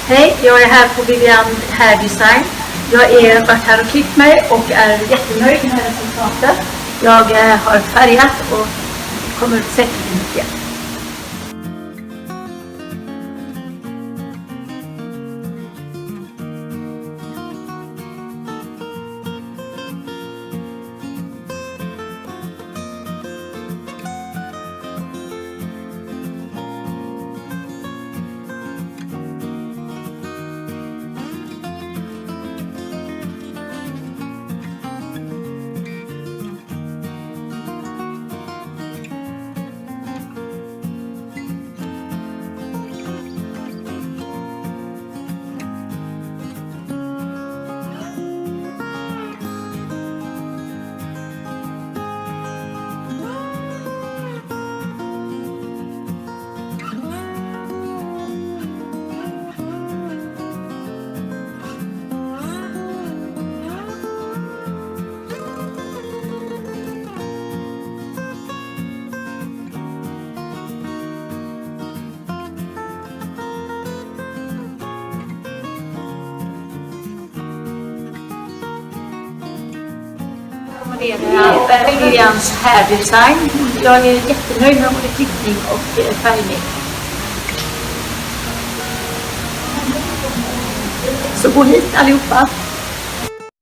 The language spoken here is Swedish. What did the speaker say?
Hej, jag är här på Vivian Hair Design. Jag har varit här och klippt mig och är jättenöjd med resultatet. Jag har färgat och kommer ut säkert mycket. Vivians Hair Design. Jag är jättenöjd med både klippning och färgning. Så gå hit allihopa!